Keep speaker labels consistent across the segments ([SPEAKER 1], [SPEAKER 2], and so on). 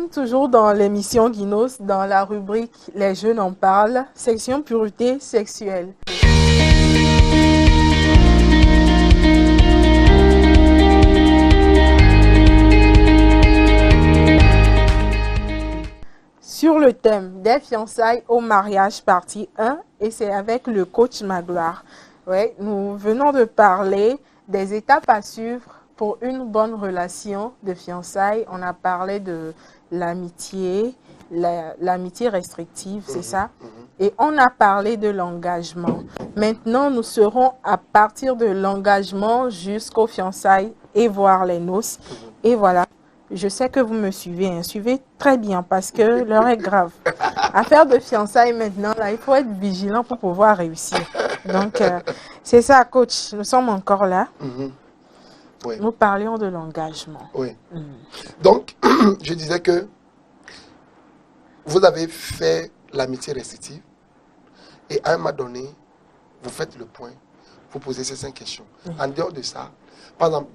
[SPEAKER 1] sommes toujours dans l'émission Guinos, dans la rubrique Les jeunes en parlent, section pureté sexuelle. Sur le thème des fiançailles au mariage partie 1, et c'est avec le coach Magloire. Ouais, nous venons de parler des étapes à suivre pour une bonne relation de fiançailles. On a parlé de l'amitié, l'amitié restrictive, c'est ça? Et on a parlé de l'engagement. Maintenant, nous serons à partir de l'engagement jusqu'aux fiançailles et voir les noces. Et voilà. Je sais que vous me suivez, hein. Suivez très bien parce que l'heure est grave. Affaire de fiançailles maintenant, là, il faut être vigilant pour pouvoir réussir. Donc, c'est ça, coach. Nous sommes encore là.
[SPEAKER 2] Oui.
[SPEAKER 1] Nous parlions de l'engagement.
[SPEAKER 2] Oui. Donc, je disais que vous avez fait l'amitié restrictive et à un moment donné, vous faites le point, vous posez ces 5 questions. En dehors de ça, par exemple,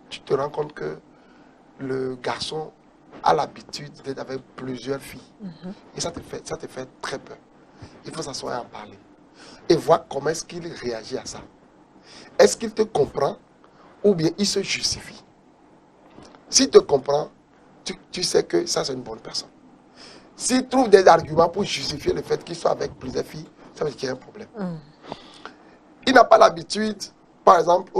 [SPEAKER 2] tu te rends compte que le garçon a l'habitude d'être avec plusieurs filles. Et ça te fait très peur. Il faut s'asseoir et en parler. Et voir comment est-ce qu'il réagit à ça. Est-ce qu'il te comprend ou bien il se justifie? S'il te comprend, tu sais que ça c'est une bonne personne. S'il trouve des arguments pour justifier le fait qu'il soit avec plusieurs filles, ça veut dire qu'il y a un problème. Il n'a pas l'habitude, par exemple,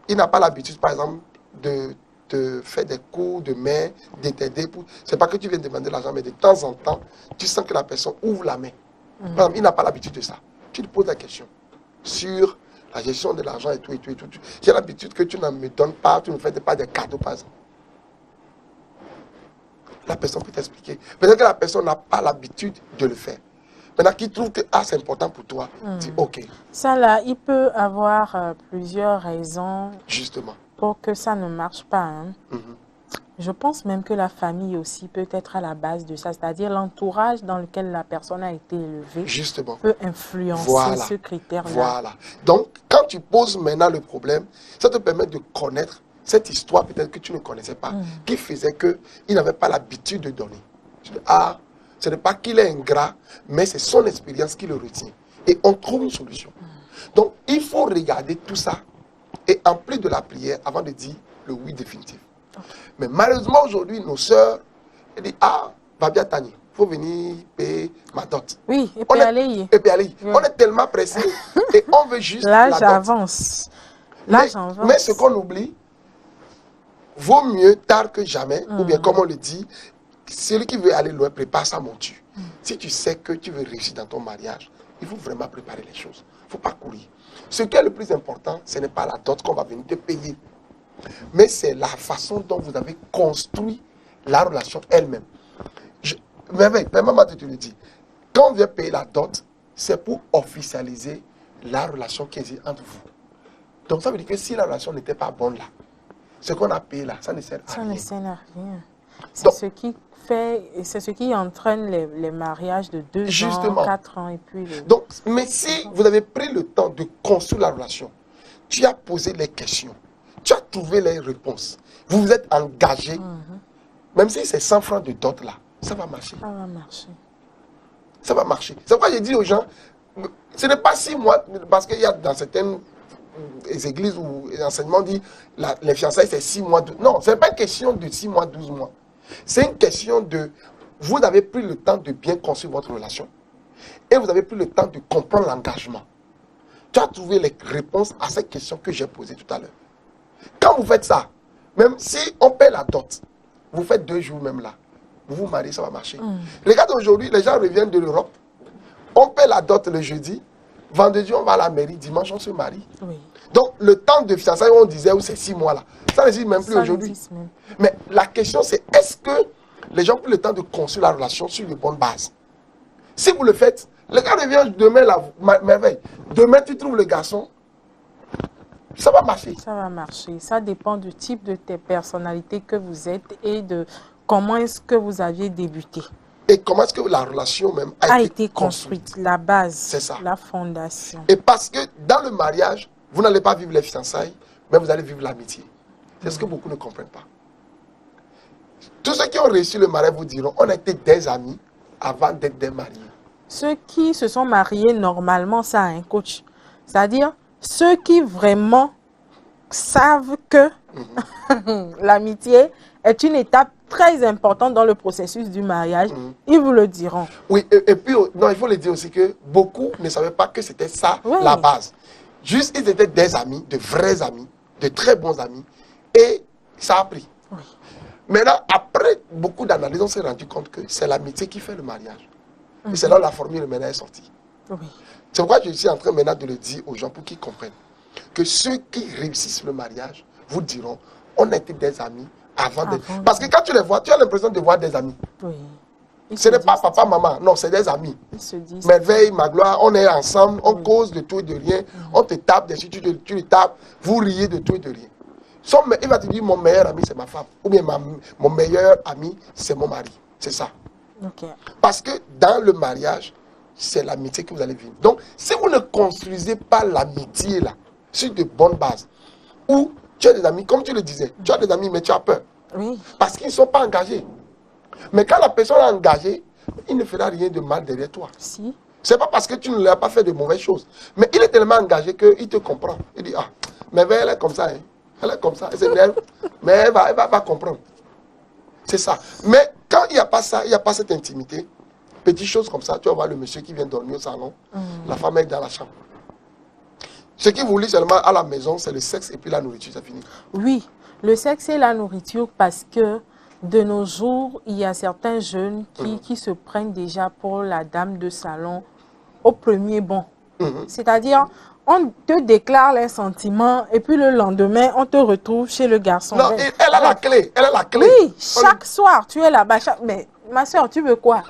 [SPEAKER 2] il n'a pas l'habitude, par exemple, de te faire des coups de main, de t'aider. C'est pas que tu viens demander l'argent, mais de temps en temps, tu sens que la personne ouvre la main. Par exemple, il n'a pas l'habitude de ça. Tu lui poses la question sur la gestion de l'argent et tout. J'ai l'habitude que tu ne me donnes pas, tu ne me fais pas des cadeaux, par exemple. La personne peut t'expliquer. Peut-être que la personne n'a pas l'habitude de le faire. Maintenant, qui trouve que c'est important pour toi, dis OK.
[SPEAKER 1] Ça là, il peut avoir plusieurs raisons.
[SPEAKER 2] Justement.
[SPEAKER 1] Pour que ça ne marche pas. Hein. Je pense même que la famille aussi peut être à la base de ça, c'est-à-dire l'entourage dans lequel la personne a été élevée.
[SPEAKER 2] Justement.
[SPEAKER 1] Peut influencer ce critère-là.
[SPEAKER 2] Voilà. Donc, quand tu poses maintenant le problème, ça te permet de connaître cette histoire peut-être que tu ne connaissais pas, qui faisait qu'il n'avait pas l'habitude de donner. Tu dis, ce n'est pas qu'il est ingrat, mais c'est son expérience qui le retient. Et on trouve une solution. Donc, il faut regarder tout ça. Et en plus de la prière, avant de dire le oui définitif. Mais malheureusement, aujourd'hui, nos sœurs, elles disent, Babia Tani, il faut venir payer ma dot.
[SPEAKER 1] Oui, et puis aller.
[SPEAKER 2] On est tellement pressés et on veut juste la dot.
[SPEAKER 1] Avance.
[SPEAKER 2] Mais ce qu'on oublie, vaut mieux tard que jamais, ou bien comme on le dit, celui qui veut aller loin prépare sa monture. Si tu sais que tu veux réussir dans ton mariage, il faut vraiment préparer les choses. Il ne faut pas courir. Ce qui est le plus important, ce n'est pas la dot qu'on va venir te payer, mais c'est la façon dont vous avez construit la relation elle-même. Mais maman te le dit, quand on vient payer la dot, c'est pour officialiser la relation qui existe entre vous. Donc ça veut dire que si la relation n'était pas bonne là, ce qu'on a payé là, ça ne sert à rien.
[SPEAKER 1] Ça ne sert à rien. C'est ce qui entraîne les mariages de 2 ans, 4 ans et puis...
[SPEAKER 2] Donc, mais si vous avez pris le temps de construire la relation, tu as posé les questions, tu as trouvé les réponses, vous vous êtes engagé, même si c'est 100 francs de dot là, ça va marcher.
[SPEAKER 1] Ça va marcher.
[SPEAKER 2] Ça va marcher. C'est pourquoi j'ai dit aux gens, ce n'est pas 6 mois, parce qu'il y a dans certaines églises où l'enseignement dit les fiançailles c'est 6 mois. Non, ce n'est pas une question de 6 mois, 12 mois. C'est une question de, vous avez pris le temps de bien construire votre relation et vous avez pris le temps de comprendre l'engagement. Tu as trouvé les réponses à ces questions que j'ai posées tout à l'heure. Quand vous faites ça, même si on paie la dot, vous faites 2 jours même là, vous vous mariez, ça va marcher. Regarde aujourd'hui, les gens reviennent de l'Europe, on paie la dot le jeudi, vendredi on va à la mairie, dimanche on se marie.
[SPEAKER 1] Oui.
[SPEAKER 2] Donc le temps de fiançailles, on disait, c'est 6 mois là. Ça n'existe même plus aujourd'hui. Mais la question c'est, est-ce que les gens prennent le temps de construire la relation sur de bonnes bases? Si vous le faites, le gars revient demain, merveille. Demain tu trouves le garçon, ça va marcher.
[SPEAKER 1] Ça va marcher. Ça dépend du type de personnalité que vous êtes et de comment est-ce que vous aviez débuté.
[SPEAKER 2] Et comment est-ce que la relation même a été construite.
[SPEAKER 1] La base,
[SPEAKER 2] c'est ça.
[SPEAKER 1] La fondation.
[SPEAKER 2] Et parce que dans le mariage, vous n'allez pas vivre les fiançailles, mais vous allez vivre l'amitié. C'est ce que beaucoup ne comprennent pas. Tous ceux qui ont réussi le mariage vous diront, on était des amis avant d'être des mariés.
[SPEAKER 1] Ceux qui se sont mariés normalement, ça a un coach. C'est-à-dire, ceux qui vraiment savent que l'amitié est une étape très importante dans le processus du mariage, ils vous le diront.
[SPEAKER 2] Oui, et puis, non, il faut le dire aussi que beaucoup ne savaient pas que c'était ça la base. Juste, ils étaient des amis, de vrais amis, de très bons amis, et ça a pris.
[SPEAKER 1] Oui.
[SPEAKER 2] Maintenant, après beaucoup d'analyses, on s'est rendu compte que c'est l'amitié qui fait le mariage. Et c'est là où la formule maintenant est sortie.
[SPEAKER 1] Oui.
[SPEAKER 2] C'est pourquoi je suis en train maintenant de le dire aux gens pour qu'ils comprennent que ceux qui réussissent le mariage vous diront, on était des amis avant de... Parce que quand tu les vois, tu as l'impression de voir des amis.
[SPEAKER 1] Oui.
[SPEAKER 2] Ce n'est pas papa, maman, non, c'est des amis.
[SPEAKER 1] Ils se disent...
[SPEAKER 2] Merveille, ma gloire, on est ensemble, on cause de tout et de rien, on te tape dessus, tu le tapes, vous riez de tout et de rien. Il va te dire, mon meilleur ami, c'est ma femme. Ou bien mon meilleur ami, c'est mon mari. C'est ça.
[SPEAKER 1] Okay.
[SPEAKER 2] Parce que dans le mariage, c'est l'amitié que vous allez vivre. Donc, si vous ne construisez pas l'amitié là, sur de bonnes bases, ou tu as des amis, comme tu le disais, tu as des amis, mais tu as peur.
[SPEAKER 1] Oui.
[SPEAKER 2] Parce qu'ils ne sont pas engagés. Mais quand la personne est engagée, il ne fera rien de mal derrière toi.
[SPEAKER 1] Si.
[SPEAKER 2] C'est pas parce que tu ne lui as pas fait de mauvaises choses. Mais il est tellement engagé qu'il te comprend. Il dit, ah, mais elle est comme ça, hein. Elle est comme ça, elle s'énerve, mais elle va comprendre. C'est ça. Mais quand il n'y a pas ça, il n'y a pas cette intimité, petites choses comme ça, tu vas voir le monsieur qui vient dormir au salon, la femme est dans la chambre. Ce qui vous lie seulement à la maison, c'est le sexe et puis la nourriture, c'est fini.
[SPEAKER 1] Oui, le sexe et la nourriture, parce que de nos jours, il y a certains jeunes qui se prennent déjà pour la dame de salon au premier bond. C'est-à-dire, on te déclare les sentiments et puis le lendemain, on te retrouve chez le garçon.
[SPEAKER 2] Non, elle a la clé. Elle a la clé.
[SPEAKER 1] Oui, chaque soir, tu es là-bas. Mais ma soeur, tu veux quoi?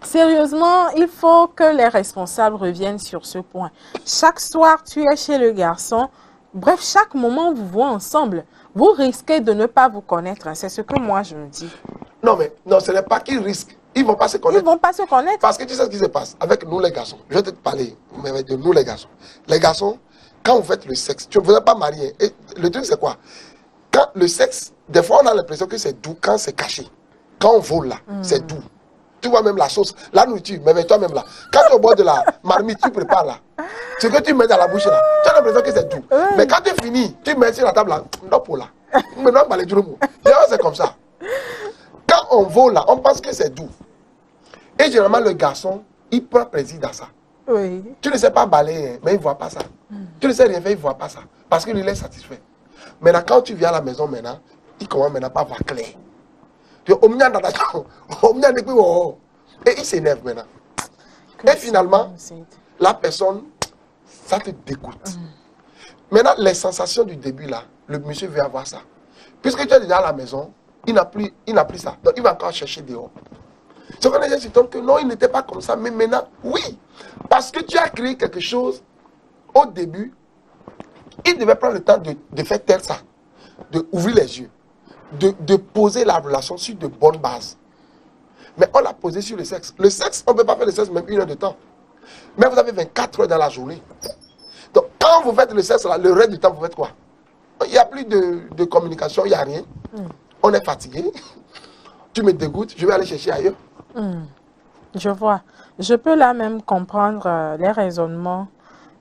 [SPEAKER 1] Sérieusement, il faut que les responsables reviennent sur ce point. Chaque soir, tu es chez le garçon. Bref, chaque moment, vous voyez ensemble. Vous risquez de ne pas vous connaître. C'est ce que moi, je me dis.
[SPEAKER 2] Non, mais non, ce n'est pas qu'ils risquent. Ils ne vont pas se connaître.
[SPEAKER 1] Ils ne vont pas se connaître.
[SPEAKER 2] Parce que tu sais ce qui se passe avec nous les garçons. Je vais te parler mais de nous les garçons. Les garçons, quand vous faites le sexe, tu ne vous êtes pas marié. Et le truc c'est quoi? Quand le sexe, des fois on a l'impression que c'est doux quand c'est caché. Quand on vole là, c'est doux. Tu vois même la sauce, la nourriture, mais toi-même là. Quand tu es au bord de la marmite, tu prépares là. Ce que tu mets dans la bouche là, tu as l'impression que c'est doux. Mais quand tu finis, tu mets sur la table là, non pour là. Maintenant, on va les dire c'est comme ça. Quand on vole là, on pense que c'est doux. Et généralement, le garçon, il prend plaisir dans ça.
[SPEAKER 1] Oui.
[SPEAKER 2] Tu ne sais pas balayer, mais il ne voit pas ça. Tu ne sais rien faire, il ne voit pas ça. Parce qu'il est satisfait. Maintenant, quand tu viens à la maison maintenant, il commence maintenant pas à voir clair. Et il s'énerve maintenant. Et finalement, la personne, ça te dégoûte. Maintenant, les sensations du début là, le monsieur veut avoir ça. Puisque tu es déjà à la maison, il n'a plus ça. Donc il va encore chercher dehors. Ce qu'on a dit, c'est que non, il n'était pas comme ça. Mais maintenant, oui. Parce que tu as créé quelque chose au début. Il devait prendre le temps de faire tel ça. D'ouvrir les yeux. De poser la relation sur de bonnes bases. Mais on l'a posé sur le sexe. Le sexe, on ne peut pas faire le sexe même 1 heure de temps. Mais vous avez 24 heures dans la journée. Donc, quand vous faites le sexe, là, le reste du temps, vous faites quoi? Il n'y a plus de communication, il n'y a rien. On est fatigué. Tu me dégoûtes, je vais aller chercher ailleurs.
[SPEAKER 1] Je vois. Je peux là même comprendre les raisonnements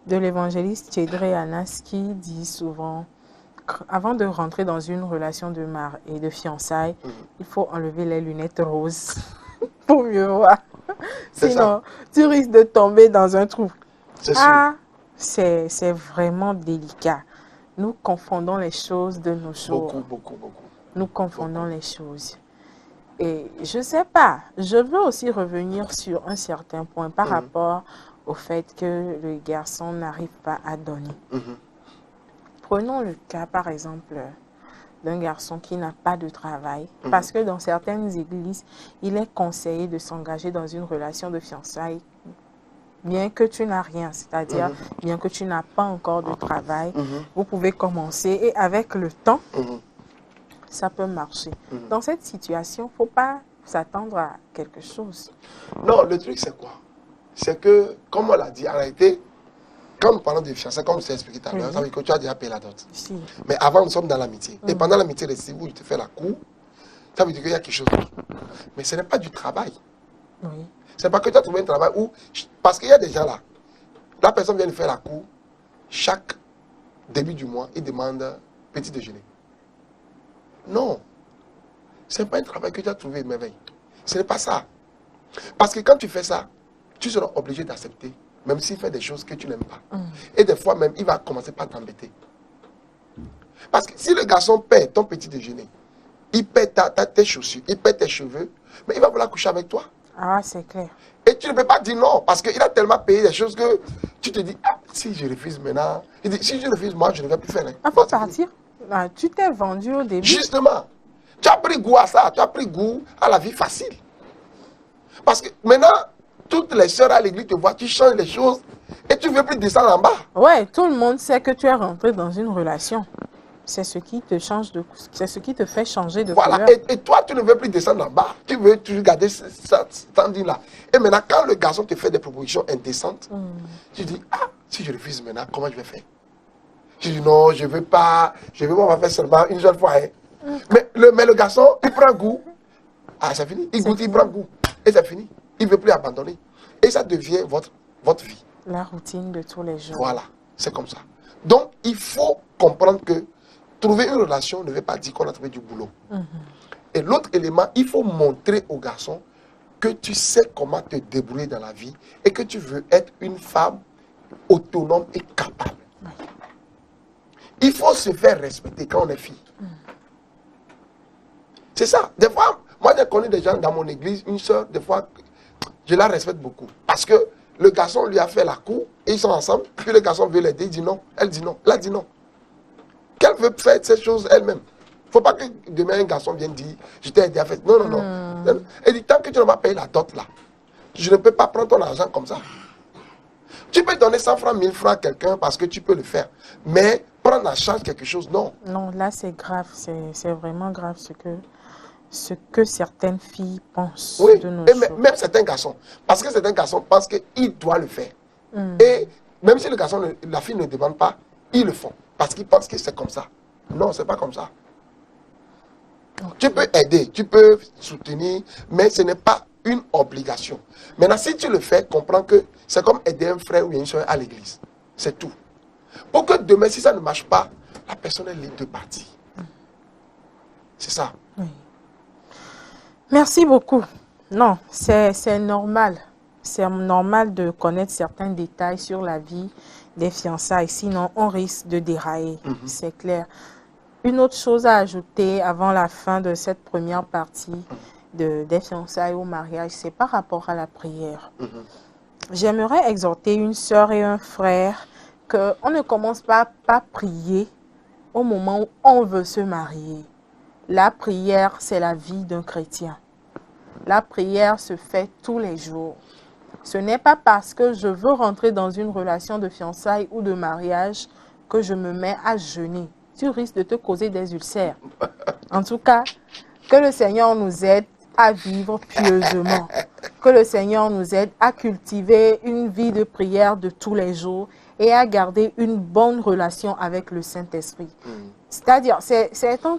[SPEAKER 1] de l'évangéliste Tchédré Anas qui dit souvent qu'avant de rentrer dans une relation de mari et de fiançailles, il faut enlever les lunettes roses pour mieux voir. Sinon, tu risques de tomber dans un trou. C'est vraiment délicat. Nous confondons les choses de nos jours.
[SPEAKER 2] Beaucoup.
[SPEAKER 1] Nous confondons les choses. Et je ne sais pas, je veux aussi revenir sur un certain point par rapport au fait que le garçon n'arrive pas à donner. Prenons le cas, par exemple, d'un garçon qui n'a pas de travail, parce que dans certaines églises, il est conseillé de s'engager dans une relation de fiançailles, bien que tu n'as rien, c'est-à-dire bien que tu n'as pas encore de travail, vous pouvez commencer et avec le temps, ça peut marcher. Dans cette situation, il ne faut pas s'attendre à quelque chose.
[SPEAKER 2] Non, le truc c'est quoi? C'est que, comme on l'a dit, en réalité, quand nous parlons de fiançailles, comme je t'ai expliqué tout à l'heure, ça veut dire que tu as déjà payé la dot.
[SPEAKER 1] Si.
[SPEAKER 2] Mais avant, nous sommes dans l'amitié. Et pendant l'amitié réciproque, où je te fais la cour, Ça veut dire qu'il y a quelque chose. Mais ce n'est pas du travail.
[SPEAKER 1] Oui.
[SPEAKER 2] C'est pas que tu as trouvé un travail où... Parce qu'il y a des gens là. La personne vient de faire la cour. Chaque début du mois, il demande petit déjeuner. Non. Ce n'est pas un travail que tu as trouvé, merveille. Ce n'est pas ça. Parce que quand tu fais ça, tu seras obligé d'accepter, même s'il fait des choses que tu n'aimes pas. Et des fois même, il va commencer par t'embêter. Parce que si le garçon paie ton petit déjeuner, il paie tes chaussures, il paie tes cheveux, mais il va vouloir coucher avec toi.
[SPEAKER 1] Ah, c'est clair.
[SPEAKER 2] Et tu ne peux pas dire non, parce qu'il a tellement payé des choses que tu te dis, ah, si je refuse maintenant, il dit, si je refuse, moi, je ne vais plus faire.
[SPEAKER 1] Avant de partir, tu t'es vendu au début.
[SPEAKER 2] Justement, tu as pris goût à ça, tu as pris goût à la vie facile. Parce que maintenant, toutes les sœurs à l'église te voient, tu changes les choses et tu ne veux plus descendre en bas.
[SPEAKER 1] Ouais, tout le monde sait que tu es rentré dans une relation. C'est ce qui te change de, c'est ce qui te fait changer de
[SPEAKER 2] Voilà,
[SPEAKER 1] couleur.
[SPEAKER 2] et toi, tu ne veux plus descendre en bas. Tu veux toujours garder ce standing-là. Et maintenant, quand le garçon te fait des propositions indécentes, tu dis, ah, si je refuse maintenant, comment je vais faire? Tu dis, non, je ne veux pas, on va faire seulement une seule fois. Hein. Mais le garçon, il prend goût. Ah, c'est fini. Il goûte, il prend goût. Et c'est fini. Il ne veut plus abandonner. Et ça devient votre vie.
[SPEAKER 1] La routine de tous les jours.
[SPEAKER 2] Voilà, c'est comme ça. Donc, il faut comprendre que trouver une relation ne veut pas dire qu'on a trouvé du boulot. Et l'autre élément, il faut montrer au garçon que tu sais comment te débrouiller dans la vie et que tu veux être une femme autonome et capable. Il faut se faire respecter quand on est fille. C'est ça. Des fois, moi j'ai connu des gens dans mon église, une soeur, des fois, je la respecte beaucoup. Parce que le garçon lui a fait la cour et ils sont ensemble. Puis le garçon veut l'aider, il dit non. Elle dit non. Elle a dit non. Qu'elle veut faire ces choses elle-même. Il ne faut pas que demain un garçon vienne dire je t'ai aidé à faire. Non, non, non. Elle dit tant que tu ne vas pas payer la dot là, je ne peux pas prendre ton argent comme ça. Tu peux donner 100 francs, 1000 francs à quelqu'un parce que tu peux le faire. Mais prendre en charge quelque chose, non.
[SPEAKER 1] Non, là c'est grave. C'est vraiment grave ce que certaines filles pensent de nos jours.
[SPEAKER 2] Même certains garçons. Parce que certains garçons pensent qu'ils doivent le faire. Et même si la fille ne demande pas, ils le font. Parce qu'ils pensent que c'est comme ça. Non, c'est pas comme ça. Okay. Tu peux aider, tu peux soutenir, mais ce n'est pas une obligation. Maintenant, si tu le fais, comprends que c'est comme aider un frère ou une soeur à l'église. C'est tout. Pour que demain, si ça ne marche pas, la personne est libre de partir. C'est ça.
[SPEAKER 1] Oui. Merci beaucoup. Non, c'est normal. C'est normal de connaître certains détails sur la vie des fiançailles. Sinon, on risque de dérailler. C'est clair. Une autre chose à ajouter avant la fin de cette première partie des fiançailles au mariage, c'est par rapport à la prière. J'aimerais exhorter une sœur et un frère qu'on ne commence pas par prier au moment où on veut se marier. La prière, c'est la vie d'un chrétien. La prière se fait tous les jours. Ce n'est pas parce que je veux rentrer dans une relation de fiançailles ou de mariage que je me mets à jeûner. Tu risques de te causer des ulcères. En tout cas, que le Seigneur nous aide à vivre pieusement. Que le Seigneur nous aide à cultiver une vie de prière de tous les jours et à garder une bonne relation avec le Saint-Esprit. C'est-à-dire, c'est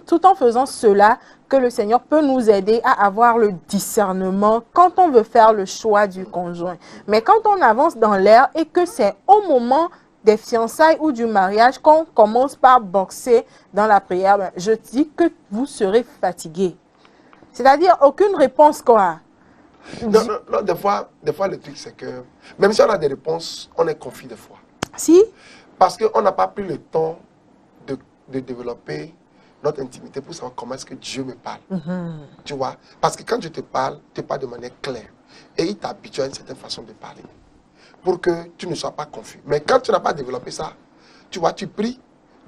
[SPEAKER 1] tout en faisant cela que le Seigneur peut nous aider à avoir le discernement quand on veut faire le choix du conjoint. Mais quand on avance dans l'air et que c'est au moment des fiançailles ou du mariage qu'on commence par boxer dans la prière, ben, je dis que vous serez fatigué. C'est-à-dire, aucune réponse, quoi.
[SPEAKER 2] Non, des fois, le truc, c'est que même si on a des réponses, on est confus des fois.
[SPEAKER 1] Si?
[SPEAKER 2] Parce qu'on n'a pas pris le temps de développer notre intimité pour savoir comment est-ce que Dieu me parle. Tu vois? Parce que quand je te parle de manière claire. Et il t'habitue à une certaine façon de parler. Pour que tu ne sois pas confus. Mais quand tu n'as pas développé ça, tu vois, tu pries,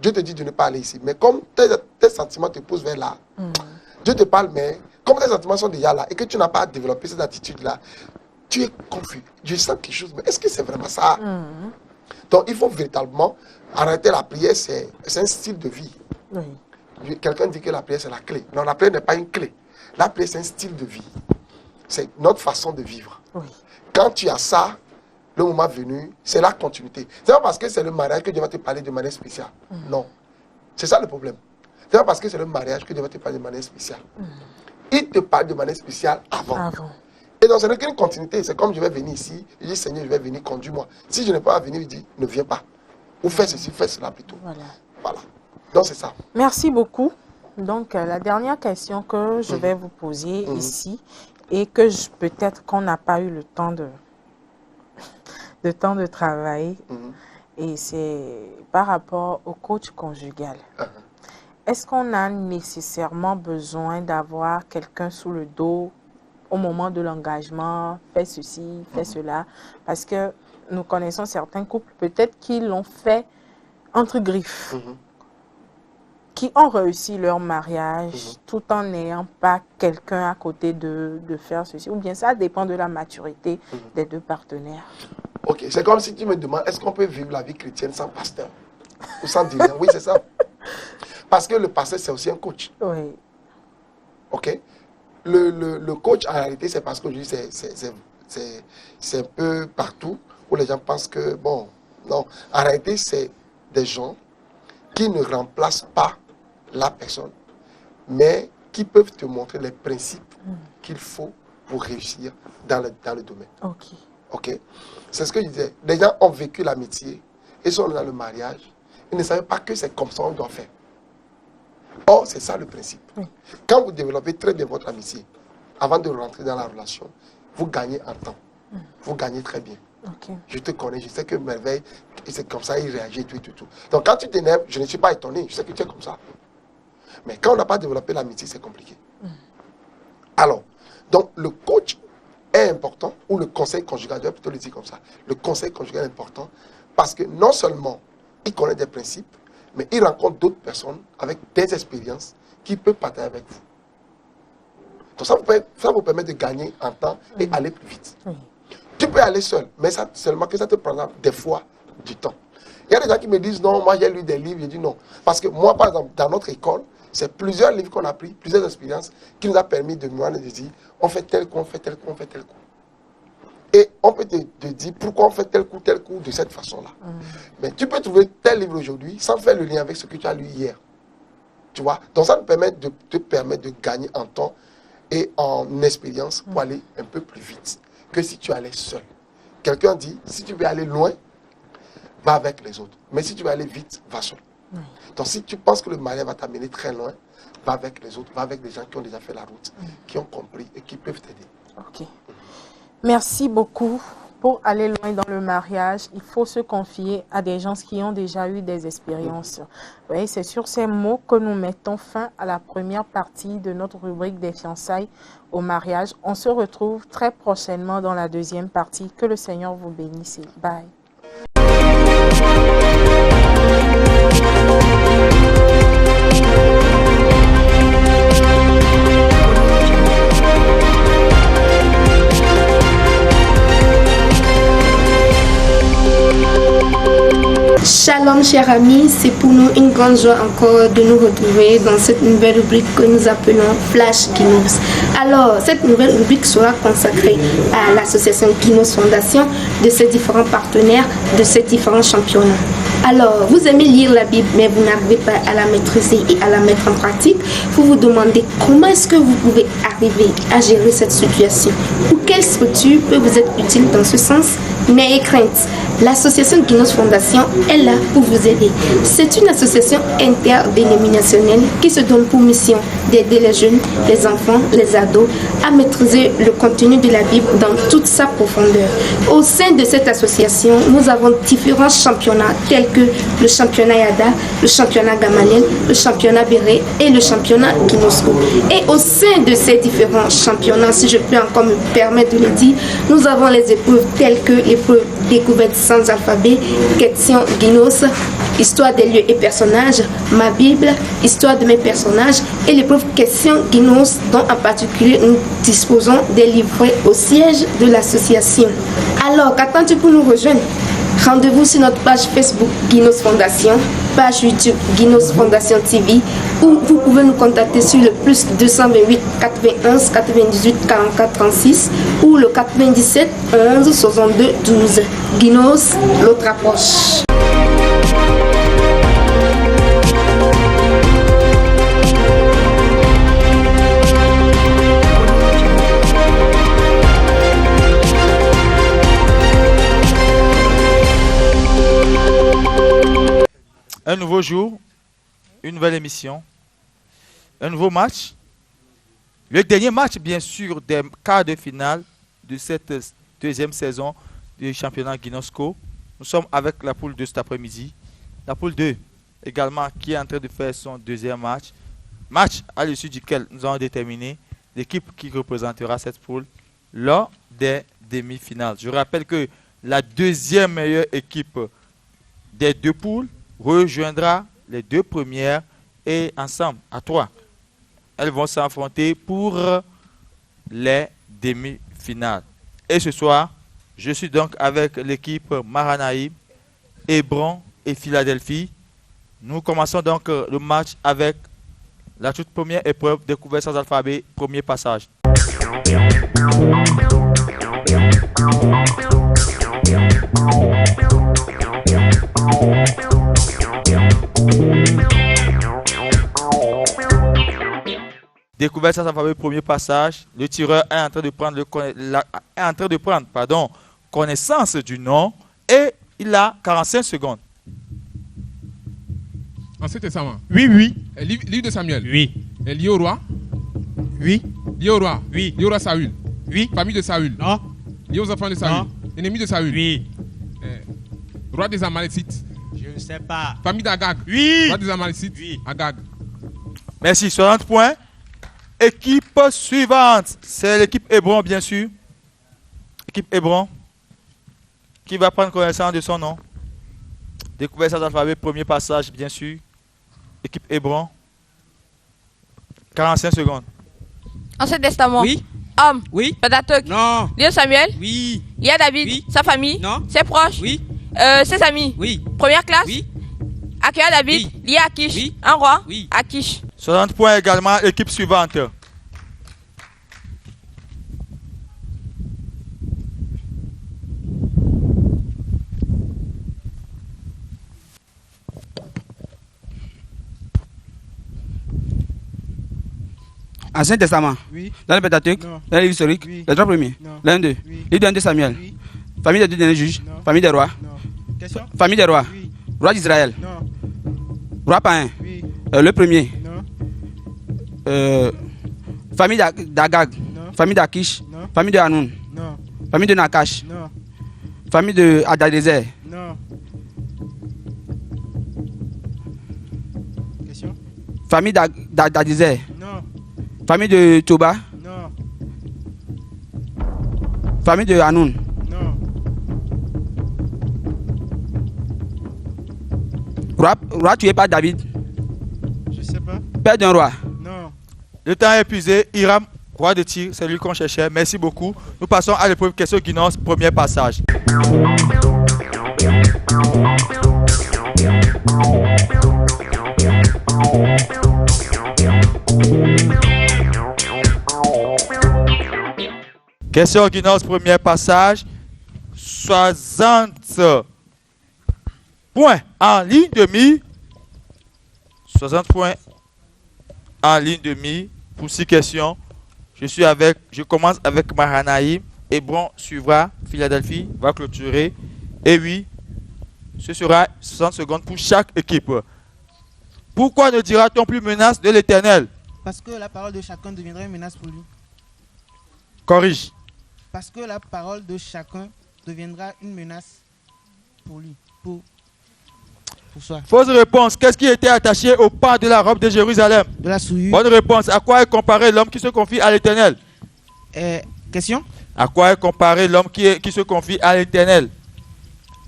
[SPEAKER 2] Dieu te dit de ne pas aller ici. Mais comme tes sentiments te poussent vers là, Dieu te parle, mais comme tes sentiments sont déjà là et que tu n'as pas développé cette attitude-là, tu es confus. Je sens quelque chose, mais est-ce que c'est vraiment ça? Donc, il faut véritablement arrêter la prière, c'est un style de vie. Oui. Quelqu'un dit que la prière, c'est la clé. Non, la prière n'est pas une clé. La prière, c'est un style de vie. C'est notre façon de vivre. Oui. Quand tu as ça, le moment venu, c'est la continuité. C'est pas parce que c'est le mariage que Dieu va te parler de manière spéciale. Non. C'est ça le problème. C'est pas parce que c'est le mariage que Dieu va te parler de manière spéciale. il te parle de manière spéciale avant. Et donc, ce n'est qu'une continuité. C'est comme je vais venir ici, je dis Seigneur, je vais venir, conduis-moi. Si je n'ai pas à venir, il dit ne viens pas. Ou fais ceci, fais cela plutôt. Voilà. Donc, c'est ça.
[SPEAKER 1] Merci beaucoup. Donc, la dernière question que je vais vous poser ici, et que peut-être qu'on n'a pas eu le temps de travailler, et c'est par rapport au coach conjugal. Est-ce qu'on a nécessairement besoin d'avoir quelqu'un sous le dos au moment de l'engagement, fais ceci, fais cela? Parce que nous connaissons certains couples, peut-être qu'ils l'ont fait entre griffes, qui ont réussi leur mariage tout en n'ayant pas quelqu'un à côté de faire ceci. Ou bien ça dépend de la maturité des deux partenaires.
[SPEAKER 2] Ok, c'est comme si tu me demandes, est-ce qu'on peut vivre la vie chrétienne sans pasteur ou sans dirigeant? Oui, c'est ça. Parce que le pasteur, c'est aussi un coach.
[SPEAKER 1] Oui.
[SPEAKER 2] Ok? Le coach, en réalité, c'est parce qu'aujourd'hui, c'est un peu partout où les gens pensent que, bon, non. En réalité, c'est des gens qui ne remplacent pas la personne, mais qui peuvent te montrer les principes qu'il faut pour réussir dans le domaine.
[SPEAKER 1] Ok.
[SPEAKER 2] Ok? C'est ce que je disais. Les gens ont vécu l'amitié et sont dans le mariage. Ils ne savaient pas que c'est comme ça qu'on doit faire. Or, c'est ça le principe. Quand vous développez très bien votre amitié, avant de rentrer dans la relation, vous gagnez en temps. Vous gagnez très bien. Je te connais, je sais que merveille, et c'est comme ça, il réagit, tout. Donc, quand tu t'énerves, je ne suis pas étonné, je sais que tu es comme ça. Mais quand on n'a pas développé l'amitié, c'est compliqué. Alors, donc, le coach est important, ou le conseil conjugal, je vais plutôt le dire comme ça. Le conseil conjugal est important parce que non seulement il connaît des principes, mais il rencontre d'autres personnes avec des expériences qui peuvent partager avec vous. Donc ça vous permet de gagner en temps et aller plus vite. Tu peux aller seul, mais seulement que ça te prendra des fois du temps. Il y a des gens qui me disent non, moi j'ai lu des livres, je dis non. Parce que moi, par exemple, dans notre école, c'est plusieurs livres qu'on a pris, plusieurs expériences qui nous a permis de nous dire on fait tel coup, on fait tel coup, on fait tel coup. Et on peut te dire pourquoi on fait tel coup de cette façon-là. Mais tu peux trouver tel livre aujourd'hui sans faire le lien avec ce que tu as lu hier. Tu vois? Donc ça te permet de gagner en temps et en expérience pour aller un peu plus vite que si tu allais seul. Quelqu'un dit, si tu veux aller loin, va avec les autres. Mais si tu veux aller vite, va seul. Donc si tu penses que le mariage va t'amener très loin, va avec les autres, va avec des gens qui ont déjà fait la route, qui ont compris et qui peuvent t'aider.
[SPEAKER 1] Ok. Merci beaucoup. Pour aller loin dans le mariage, il faut se confier à des gens qui ont déjà eu des expériences. Oui, c'est sur ces mots que nous mettons fin à la première partie de notre rubrique des fiançailles au mariage. On se retrouve très prochainement dans la deuxième partie. Que le Seigneur vous bénisse. Bye.
[SPEAKER 3] Shalom chers amis, c'est pour nous une grande joie encore de nous retrouver dans cette nouvelle rubrique que nous appelons Flash Ginos. Alors, cette nouvelle rubrique sera consacrée à l'association Ginos Fondation, de ses différents partenaires, de ses différents championnats. Alors, vous aimez lire la Bible, mais vous n'arrivez pas à la maîtriser et à la mettre en pratique. Vous vous demandez comment est-ce que vous pouvez arriver à gérer cette situation ou quelle structure peut vous être utile dans ce sens. N'ayez crainte, l'association Ginos Fondation est là pour vous aider. C'est une association interdénominationnelle qui se donne pour mission d'aider les jeunes, les enfants, les ados à maîtriser le contenu de la Bible dans toute sa profondeur. Au sein de cette association, nous avons différents championnats tels que le championnat Yada, le championnat Gamaliel, le championnat Béré et le championnat Ginosco. Et au sein de ces différents championnats, si je peux encore me permettre de le dire, nous avons les épreuves telles que l'épreuve découverte sans alphabet, question Ginos, histoire des lieux et personnages, ma Bible, histoire de mes personnages et l'épreuve question Ginos dont en particulier nous disposons des livrets au siège de l'association. Alors, qu'attends-tu pour nous rejoindre? Rendez-vous sur notre page Facebook Ginos Fondation, page YouTube Ginos Fondation TV, ou vous pouvez nous contacter sur le plus 228 91 98 44 36 ou le 97 11 62 12. Ginos, l'autre approche.
[SPEAKER 4] Un nouveau jour, une nouvelle émission, un nouveau match. Le dernier match, bien sûr, des quarts de finale de cette deuxième saison du championnat Guinosco. Nous sommes avec la poule de cet après-midi. La poule 2 également qui est en train de faire son deuxième match. Match à l'issue duquel nous allons déterminer l'équipe qui représentera cette poule lors des demi-finales. Je rappelle que la deuxième meilleure équipe des deux poules rejoindra les deux premières et ensemble, à trois, elles vont s'affronter pour les demi-finales. Et ce soir, je suis donc avec l'équipe Mahanaïm, Hébron et Philadelphie. Nous commençons donc le match avec la toute première épreuve découverte sans alphabet, premier passage. Découverte sans alphabet, premier passage. Le tireur est en train de prendre, connaissance du nom et il a 45 secondes.
[SPEAKER 5] Ancien Testament.
[SPEAKER 6] Oui, oui.
[SPEAKER 5] Livre de Samuel.
[SPEAKER 6] Oui.
[SPEAKER 5] Lié au roi.
[SPEAKER 6] Oui.
[SPEAKER 5] Lié au roi.
[SPEAKER 6] Oui.
[SPEAKER 5] Lié au roi Saül.
[SPEAKER 6] Oui.
[SPEAKER 5] Famille de Saül.
[SPEAKER 6] Non.
[SPEAKER 5] Lié aux enfants de Saül.
[SPEAKER 6] Non.
[SPEAKER 5] Ennemi de Saül.
[SPEAKER 6] Oui.
[SPEAKER 5] Roi des Amalécites.
[SPEAKER 6] Je ne sais pas.
[SPEAKER 5] Famille d'Agag.
[SPEAKER 6] Oui.
[SPEAKER 5] Roi des Amalécites.
[SPEAKER 6] Oui.
[SPEAKER 5] Agag.
[SPEAKER 4] Merci, 60 points. Équipe suivante, c'est l'équipe Hébron, bien sûr. Équipe Hébron, qui va prendre connaissance de son nom. Découverte sans alphabet, premier passage, bien sûr. Équipe Hébron, 45 secondes.
[SPEAKER 7] Ancien Testament.
[SPEAKER 6] Oui.
[SPEAKER 7] Homme.
[SPEAKER 6] Oui.
[SPEAKER 7] Pentateuque.
[SPEAKER 6] Non.
[SPEAKER 7] Lié à Samuel.
[SPEAKER 6] Oui.
[SPEAKER 7] Lié à David.
[SPEAKER 6] Oui.
[SPEAKER 7] Sa famille.
[SPEAKER 6] Non.
[SPEAKER 7] Ses proches.
[SPEAKER 6] Oui.
[SPEAKER 7] Ses amis.
[SPEAKER 6] Oui.
[SPEAKER 7] Première classe.
[SPEAKER 6] Oui.
[SPEAKER 7] Accueillir David.
[SPEAKER 6] Oui.
[SPEAKER 7] Lié à Kish.
[SPEAKER 6] Oui.
[SPEAKER 7] Un roi.
[SPEAKER 6] Oui.
[SPEAKER 7] Akish.
[SPEAKER 4] 60 points également, équipe suivante.
[SPEAKER 8] Ancien Testament.
[SPEAKER 6] Oui.
[SPEAKER 8] Dans le Pentateuque.
[SPEAKER 6] Non.
[SPEAKER 8] Dans les livres historiques.
[SPEAKER 6] Oui.
[SPEAKER 8] Les trois premiers.
[SPEAKER 6] Non.
[SPEAKER 8] L'un d'eux.
[SPEAKER 6] Oui.
[SPEAKER 8] Livre d'un de Samuel.
[SPEAKER 6] Oui.
[SPEAKER 8] Famille des deux derniers juges.
[SPEAKER 6] Non.
[SPEAKER 8] Famille des rois.
[SPEAKER 6] Non. Question.
[SPEAKER 8] Famille des rois.
[SPEAKER 6] Oui.
[SPEAKER 8] Roi d'Israël.
[SPEAKER 6] Non.
[SPEAKER 8] Roi païen.
[SPEAKER 6] Oui.
[SPEAKER 8] Le premier.
[SPEAKER 6] Non.
[SPEAKER 8] Famille d'Agag.
[SPEAKER 6] Non.
[SPEAKER 8] Famille d'Akish.
[SPEAKER 6] Non.
[SPEAKER 8] Famille de Hanoun.
[SPEAKER 6] Non.
[SPEAKER 8] Famille de Nakash.
[SPEAKER 6] Non.
[SPEAKER 8] Famille de Adadézer.
[SPEAKER 6] Non. Question.
[SPEAKER 8] Famille d'Adadézer.
[SPEAKER 6] Non.
[SPEAKER 8] Famille de Toba.
[SPEAKER 6] Non.
[SPEAKER 8] Famille de Hanoun.
[SPEAKER 6] Non.
[SPEAKER 8] Roi tué par David.
[SPEAKER 6] Je sais pas.
[SPEAKER 8] Père d'un roi.
[SPEAKER 6] Non.
[SPEAKER 4] Le temps est épuisé. Hiram, roi de tir, c'est lui qu'on cherchait. Merci beaucoup. Nous passons à l'épreuve question Guinos, premier passage. Question Guinos, premier passage. 60 points en ligne de mire. 60 points en ligne de mire pour 6 questions. Je commence avec Mahanaïm. Hébron suivra. Philadelphie va clôturer. Et oui, ce sera 60 secondes pour chaque équipe. Pourquoi ne dira-t-on plus menace de l'Éternel?
[SPEAKER 9] Parce que la parole de chacun deviendra une menace pour lui.
[SPEAKER 4] Corrige.
[SPEAKER 9] Parce que la parole de chacun deviendra une menace pour lui. Pour soi.
[SPEAKER 4] Fausse réponse. Qu'est-ce qui était attaché au pan de la robe de Jérusalem?
[SPEAKER 9] De la souillure.
[SPEAKER 4] Bonne réponse. À quoi est comparé l'homme qui se confie à l'Éternel?
[SPEAKER 9] Question.
[SPEAKER 4] À quoi est comparé l'homme qui se confie à l'Éternel?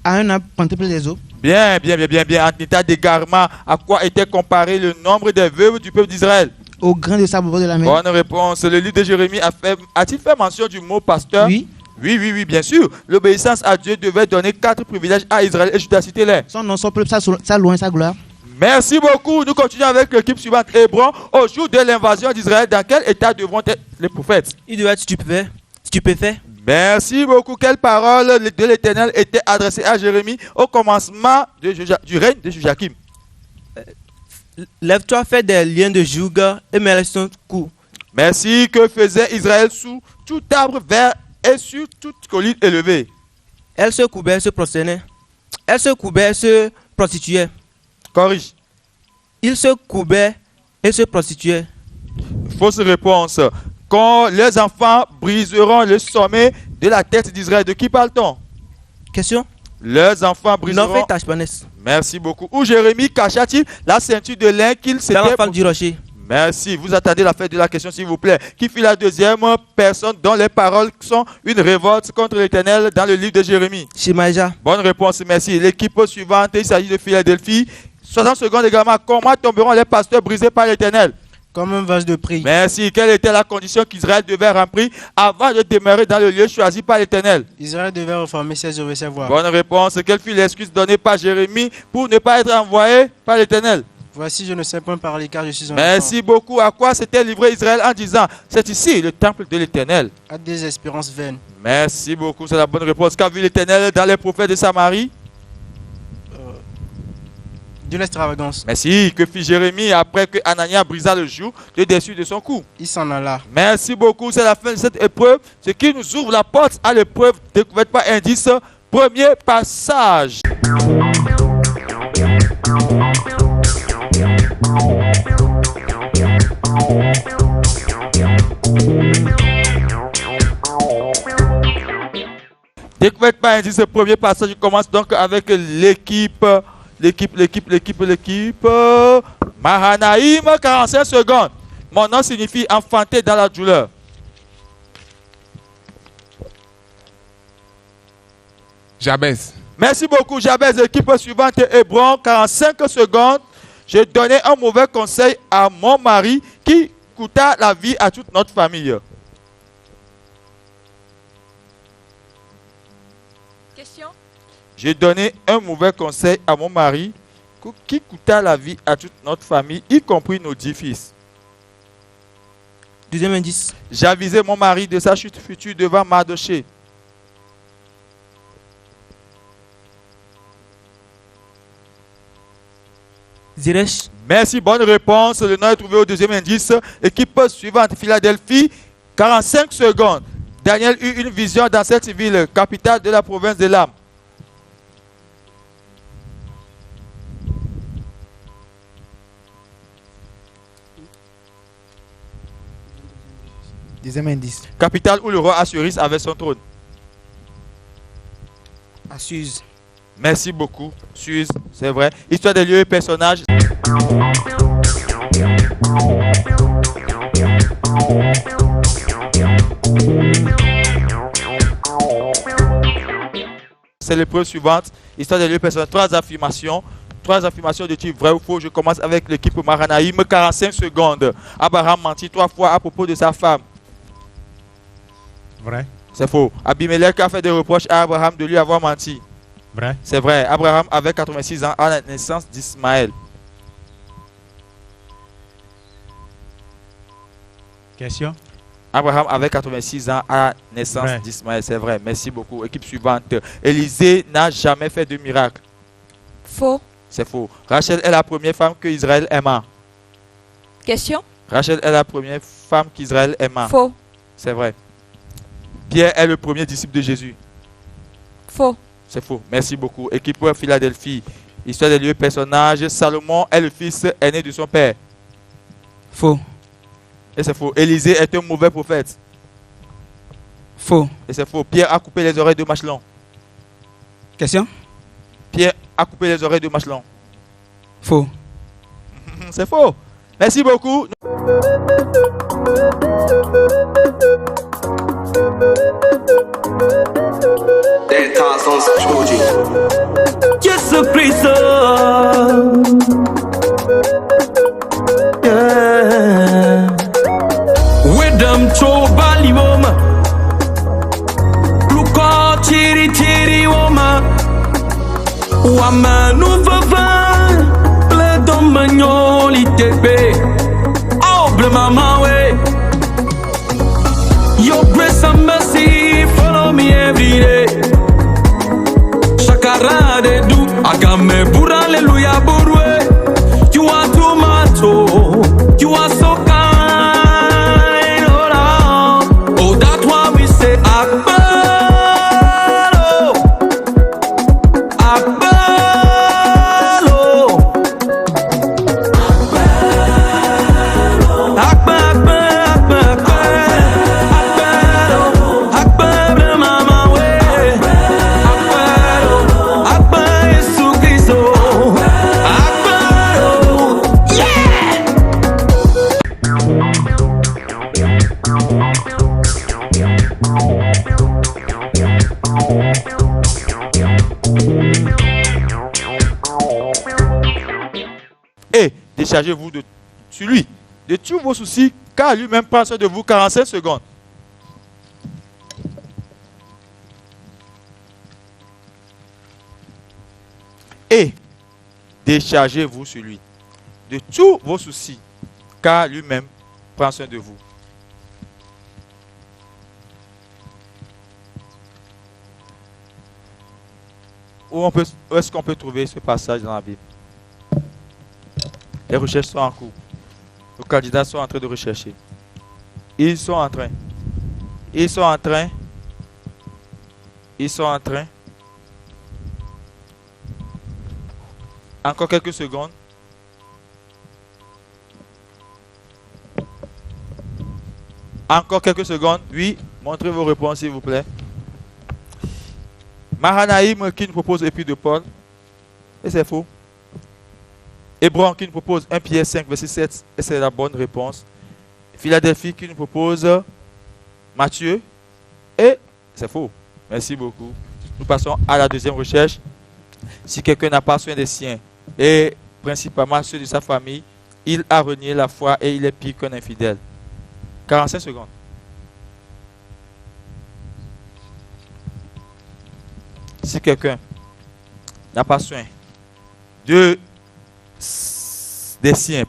[SPEAKER 9] À un arbre planté près des eaux.
[SPEAKER 4] Bien. En état d'égarement, à quoi était comparé le nombre des veuves du peuple d'Israël?
[SPEAKER 9] Au grain de sable au bord de la mer.
[SPEAKER 4] Bonne réponse. Le livre de Jérémie a-t-il fait mention du mot pasteur?
[SPEAKER 9] Oui.
[SPEAKER 4] Oui, bien sûr. L'obéissance à Dieu devait donner 4 privilèges à Israël et je dois citer les.
[SPEAKER 9] Son nom, son peuple, sa loi, sa gloire.
[SPEAKER 4] Merci beaucoup. Nous continuons avec l'équipe suivante. Hébron, au jour de l'invasion d'Israël, dans quel état devront être les prophètes?
[SPEAKER 6] Il doit être stupéfait.
[SPEAKER 4] Merci beaucoup. Quelle parole de l'Éternel était adressée à Jérémie au commencement du règne de Joachim?
[SPEAKER 6] Lève-toi, fais des liens de joug et mets son cou.
[SPEAKER 4] Merci. Que faisait Israël sous tout arbre vert et sur toute colline élevée?
[SPEAKER 6] Elle se couvait, se prosternait. Elle se couvait, se prostituait.
[SPEAKER 4] Corrige.
[SPEAKER 6] Ils se courbaient et se prostituaient.
[SPEAKER 4] Fausse réponse. Quand les enfants briseront le sommet de la tête d'Israël. De qui parle-t-on?
[SPEAKER 6] Question?
[SPEAKER 4] Les enfants briseront...
[SPEAKER 6] L'enfant Tachpanès.
[SPEAKER 4] Merci beaucoup. Où Jérémie cacha-t-il la ceinture de lin qu'il s'était...
[SPEAKER 6] Dans la femme du rocher.
[SPEAKER 4] Merci. Vous attendez la fin de la question, s'il vous plaît. Qui fut la deuxième personne dont les paroles sont une révolte contre l'Éternel dans le livre de Jérémie?
[SPEAKER 6] Shemaïja.
[SPEAKER 4] Bonne réponse, merci. L'équipe suivante, il s'agit de Philadelphie. 60 secondes également. Comment tomberont les pasteurs brisés par l'Éternel?
[SPEAKER 9] Comme un vase de prix.
[SPEAKER 4] Merci. Quelle était la condition qu'Israël devait remplir avant de demeurer dans le lieu choisi par l'Éternel?
[SPEAKER 9] Israël devait reformer ses recevoirs.
[SPEAKER 4] Bonne réponse. Quelle fut l'excuse donnée par Jérémie pour ne pas être envoyé par l'Éternel?
[SPEAKER 9] Voici, je ne sais point parler car je suis un
[SPEAKER 4] Merci beaucoup. À quoi s'était livré Israël en disant: c'est ici le temple de l'Éternel?
[SPEAKER 9] À des espérances vaines.
[SPEAKER 4] Merci beaucoup. C'est la bonne réponse. Qu'a vu l'Éternel dans les prophètes de Samarie?
[SPEAKER 9] De l'extravagance.
[SPEAKER 4] Merci. Que fit Jérémie après que Anania brisa le joug de dessus de son cou?
[SPEAKER 9] Il s'en alla.
[SPEAKER 4] Merci beaucoup. C'est la fin de cette épreuve. Ce qui nous ouvre la porte à l'épreuve découverte par indice. Premier passage. Découverte par indice, premier passage. Je commence donc avec l'équipe. Mahanaïm, 45 secondes. Mon nom signifie enfanté dans la douleur.
[SPEAKER 5] Jabez.
[SPEAKER 4] Merci beaucoup, Jabez. Équipe suivante, Hébron, 45 secondes. J'ai donné un mauvais conseil à mon mari qui coûta la vie à toute notre famille.
[SPEAKER 7] Question?
[SPEAKER 4] J'ai donné un mauvais conseil à mon mari qui coûta la vie à toute notre famille, y compris nos 10 fils.
[SPEAKER 6] Deuxième indice.
[SPEAKER 4] J'avisai mon mari de sa chute future devant Mardoché.
[SPEAKER 6] Zeresh.
[SPEAKER 4] Merci, bonne réponse. Le nom est trouvé au deuxième indice. Équipe suivante, Philadelphie, 45 secondes. Daniel eut une vision dans cette ville, capitale de la province de l'âme.
[SPEAKER 9] Deuxième indice.
[SPEAKER 4] Capitale où le roi Assuris avait son trône.
[SPEAKER 8] À Suse.
[SPEAKER 4] Merci beaucoup. Suse, c'est vrai. Histoire des lieux et personnages. C'est l'épreuve suivante. Histoire des lieux et personnages. Trois affirmations de type vrai ou faux. Je commence avec l'équipe Mahanaïm. 45 secondes. Abraham mentit 3 fois à propos de sa femme.
[SPEAKER 10] Vrai.
[SPEAKER 4] C'est faux. Abimelech a fait des reproches à Abraham de lui avoir menti.
[SPEAKER 10] Vrai.
[SPEAKER 4] C'est vrai. Abraham avait 86 ans à la naissance d'Ismaël.
[SPEAKER 10] Question.
[SPEAKER 4] Abraham avait 86 ans à la naissance d'Ismaël. C'est vrai. Merci beaucoup. Équipe suivante. Élisée n'a jamais fait de miracle.
[SPEAKER 7] Faux.
[SPEAKER 4] C'est faux. Rachel est la première femme que Israël aima.
[SPEAKER 7] Question.
[SPEAKER 4] Rachel est la première femme qu'Israël aima.
[SPEAKER 7] Faux.
[SPEAKER 4] C'est vrai. Pierre est le premier disciple de Jésus.
[SPEAKER 7] Faux.
[SPEAKER 4] C'est faux. Merci beaucoup. Équipe Philadelphie. Histoire des lieux, personnages. Salomon est le fils aîné de son père.
[SPEAKER 8] Faux.
[SPEAKER 4] Et c'est faux. Élisée est un mauvais prophète.
[SPEAKER 8] Faux.
[SPEAKER 4] Et c'est faux. Pierre a coupé les oreilles de Machelon.
[SPEAKER 8] Question.
[SPEAKER 4] Pierre a coupé les oreilles de Machelon.
[SPEAKER 8] Faux.
[SPEAKER 4] C'est faux. Merci beaucoup.
[SPEAKER 11] Yesu Kristo, wedam coba liwoma, luka ciri-ciri woma, wama nuvava, pledom manyoli tebe, oh ble mama we, your grace and mercy follow me every day. Shakarade du, agame bura, hallelujah burwe, you are too
[SPEAKER 4] déchargez-vous sur lui de tous vos soucis, car lui-même prend soin de vous. 45 secondes. Et déchargez-vous sur lui de tous vos soucis, car lui-même prend soin de vous. Où est-ce qu'on peut trouver ce passage dans la Bible? Les recherches sont en cours. Les candidats sont en train de rechercher. Ils sont en train. Encore quelques secondes. Oui, montrez vos réponses s'il vous plaît. Mahanaïm qui nous propose Épître de Paul. Et c'est faux. Hébron qui nous propose 1 Pierre 5, verset 7. Et c'est la bonne réponse. Philadelphie qui nous propose Matthieu. Et c'est faux. Merci beaucoup. Nous passons à la deuxième recherche. Si quelqu'un n'a pas soin des siens, et principalement ceux de sa famille, il a renié la foi et il est pire qu'un infidèle. 45 secondes. Si quelqu'un n'a pas soin des siens,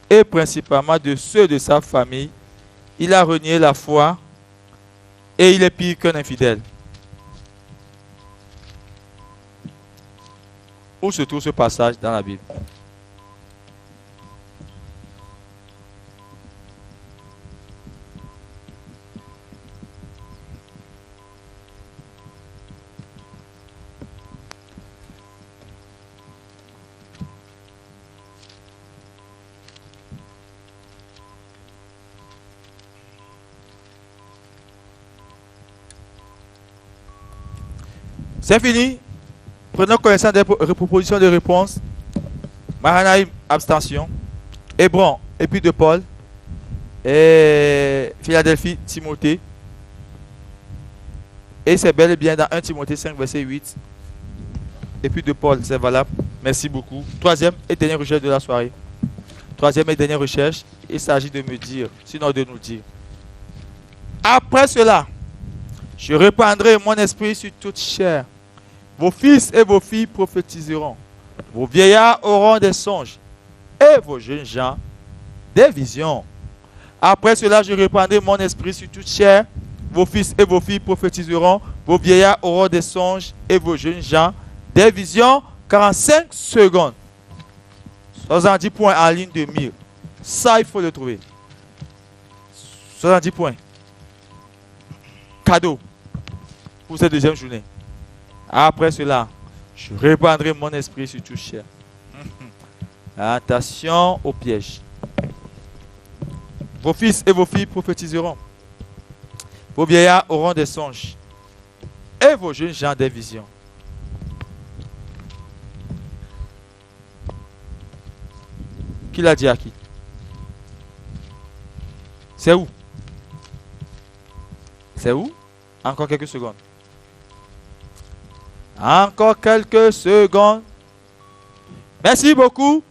[SPEAKER 4] et principalement de ceux de sa famille, il a renié la foi et il est pire qu'un infidèle. Où se trouve ce passage dans la Bible? C'est fini. Prenons connaissance des propositions de réponse. Mahanaïm, abstention. Hébron, Épître de Paul. Et Philadelphie, Timothée. Et c'est bel et bien dans 1 Timothée 5, verset 8. Épître de Paul, c'est valable. Merci beaucoup. Troisième et dernière recherche de la soirée. Troisième et dernière recherche. Il s'agit de me dire, sinon de nous dire. Après cela, je répandrai mon esprit sur toute chair. Vos fils et vos filles prophétiseront. Vos vieillards auront des songes. Et vos jeunes gens, des visions. Après cela, je répandrai mon esprit sur toute chair. Vos fils et vos filles prophétiseront. Vos vieillards auront des songes. Et vos jeunes gens, des visions. 45 secondes. 70 points en ligne de mire. Ça, il faut le trouver. 70 points. Cadeau pour cette deuxième journée. Après cela, je répandrai mon esprit sur toute chair. Attention au piège. Vos fils et vos filles prophétiseront. Vos vieillards auront des songes. Et vos jeunes gens des visions. Qui l'a dit à qui? C'est où? C'est où? Encore quelques secondes. Encore quelques secondes. Merci beaucoup.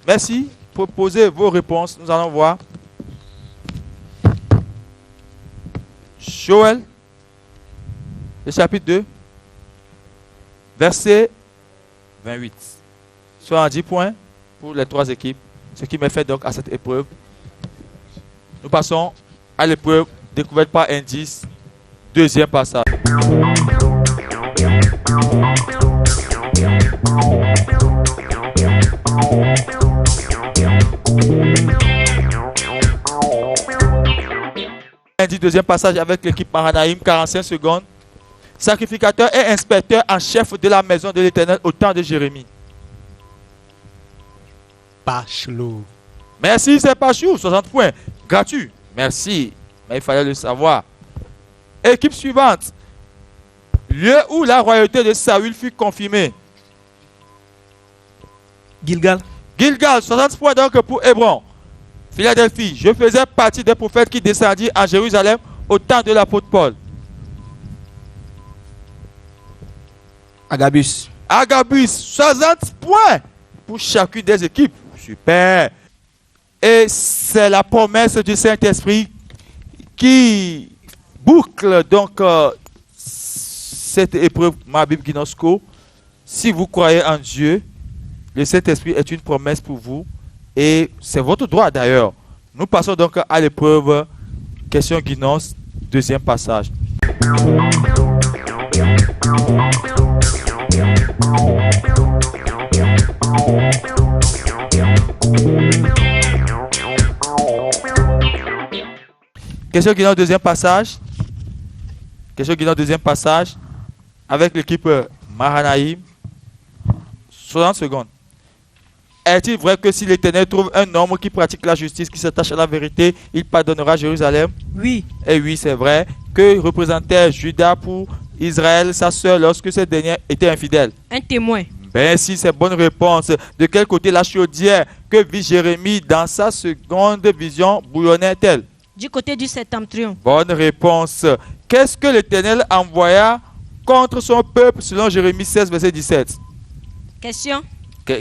[SPEAKER 4] Merci. Proposez vos réponses. Nous allons voir. Joël, le chapitre 2, verset 28. 70 points pour les trois équipes. Ce qui me fait donc à cette épreuve. Nous passons à l'épreuve découverte par indice. Deuxième passage. Deuxième passage avec l'équipe Mahanaïm, 45 secondes. Sacrificateur et inspecteur en chef de la maison de l'Éternel au temps de Jérémie.
[SPEAKER 10] Pachelou.
[SPEAKER 4] Merci, c'est Pachou, 60 points. Gratuit. Merci. Mais il fallait le savoir. Équipe suivante. Lieu où la royauté de Saül fut confirmée.
[SPEAKER 8] Gilgal.
[SPEAKER 4] Gilgal, 60 points donc pour Hébron. Philadelphie, je faisais partie des prophètes qui descendirent à Jérusalem au temps de l'apôtre Paul.
[SPEAKER 8] Agabus.
[SPEAKER 4] Agabus, 60 points pour chacune des équipes. Super. Et c'est la promesse du Saint-Esprit qui boucle donc cette épreuve Mabib Ginosco. Si vous croyez en Dieu, le Saint-Esprit est une promesse pour vous et c'est votre droit d'ailleurs. Nous passons donc à l'épreuve question Guinos, deuxième passage. Question Guinos, deuxième passage. Question Guinos, deuxième passage avec l'équipe Mahanaïm. 60 secondes. Est-il vrai que si l'Éternel trouve un homme qui pratique la justice, qui s'attache à la vérité, il pardonnera Jérusalem?
[SPEAKER 6] Oui.
[SPEAKER 4] Et oui, c'est vrai. Que représentait Judas pour Israël, sa sœur, lorsque cette dernière était infidèle?
[SPEAKER 7] Un témoin.
[SPEAKER 4] Ben si, c'est bonne réponse. De quel côté la chaudière que vit Jérémie dans sa seconde vision bouillonnait-elle?
[SPEAKER 7] Du côté du septentrion.
[SPEAKER 4] Bonne réponse. Qu'est-ce que l'Éternel envoya contre son peuple selon Jérémie 16, verset 17?
[SPEAKER 7] Question.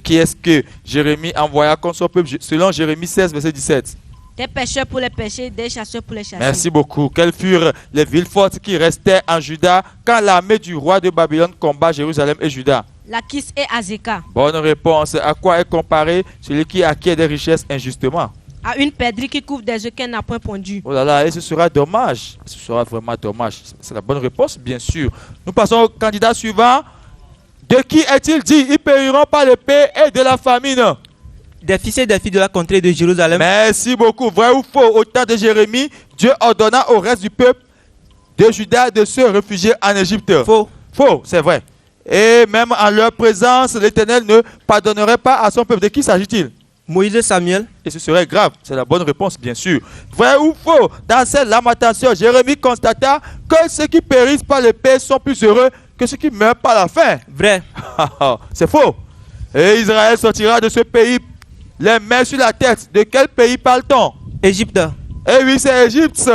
[SPEAKER 4] Qui est-ce que Jérémie envoya contre son peuple selon Jérémie 16, verset 17?
[SPEAKER 7] Des pêcheurs pour les pêcher, des chasseurs pour les chasser.
[SPEAKER 4] Merci beaucoup. Quelles furent les villes fortes qui restaient en Juda quand l'armée du roi de Babylone combat Jérusalem et Juda?
[SPEAKER 7] Lakis et Azeka.
[SPEAKER 4] Bonne réponse. À quoi est comparé celui qui acquiert des richesses injustement?
[SPEAKER 7] À une perdrix qui couvre des œufs qu'elle n'a point pondus.
[SPEAKER 4] Oh là là, et ce sera dommage. Ce sera vraiment dommage. C'est la bonne réponse, bien sûr. Nous passons au candidat suivant. De qui est-il dit? Ils périront par l'épée et de la famine.
[SPEAKER 6] Des fils et des filles de la contrée de Jérusalem.
[SPEAKER 4] Merci beaucoup. Vrai ou faux? Au temps de Jérémie, Dieu ordonna au reste du peuple de Juda de se réfugier en Égypte.
[SPEAKER 6] Faux.
[SPEAKER 4] Faux, c'est vrai. Et même en leur présence, l'Éternel ne pardonnerait pas à son peuple. De qui s'agit-il?
[SPEAKER 6] Moïse et Samuel.
[SPEAKER 4] Et ce serait grave. C'est la bonne réponse, bien sûr. Vrai ou faux? Dans cette lamentation, Jérémie constata que ceux qui périssent par l'épée sont plus heureux que ceux qui meurent par la faim.
[SPEAKER 6] Vrai.
[SPEAKER 4] C'est faux. Et Israël sortira de ce pays les mains sur la tête. De quel pays parle-t-on?
[SPEAKER 6] Égypte.
[SPEAKER 4] Eh oui, c'est Égypte.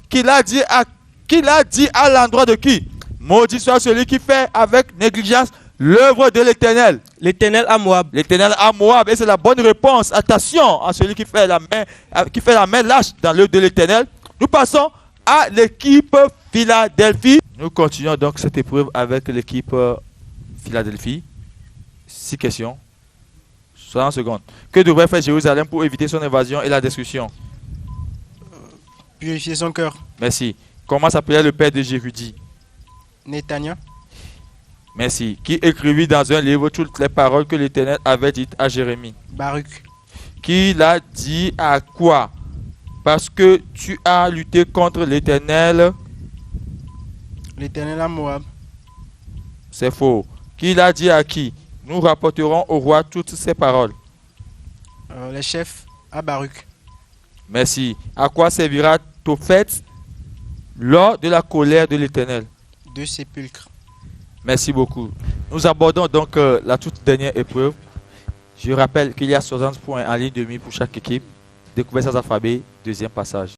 [SPEAKER 4] Qui l'a dit à l'endroit de qui? Maudit soit celui qui fait avec négligence l'œuvre de l'Éternel.
[SPEAKER 6] L'Éternel à Moab.
[SPEAKER 4] L'Éternel à Moab. Et c'est la bonne réponse. Attention à celui qui fait la main lâche dans l'œuvre de l'Éternel. Nous passons à l'équipe Philadelphie. Nous continuons donc cette épreuve avec l'équipe Philadelphie. 6 questions. 60 secondes. Que devrait faire Jérusalem pour éviter son évasion et la destruction?
[SPEAKER 9] Purifier son cœur.
[SPEAKER 4] Merci. Comment s'appelait le père de Jérudi?
[SPEAKER 9] Netanya.
[SPEAKER 4] Merci. Qui écrivit dans un livre toutes les paroles que l'Éternel avait dites à Jérémie?
[SPEAKER 9] Baruch.
[SPEAKER 4] Qui l'a dit à quoi? Parce que tu as lutté contre l'Éternel.
[SPEAKER 9] L'Éternel à Moab.
[SPEAKER 4] C'est faux. Qui l'a dit à qui? Nous rapporterons au roi toutes ces paroles.
[SPEAKER 9] Les chefs à Baruch.
[SPEAKER 4] Merci. À quoi servira Tophet lors de la colère de l'Éternel?
[SPEAKER 9] 2 sépulcres.
[SPEAKER 4] Merci beaucoup. Nous abordons donc la toute dernière épreuve. Je rappelle qu'il y a 60 points en ligne de mire pour chaque équipe. Découvert sans alphabet, deuxième passage.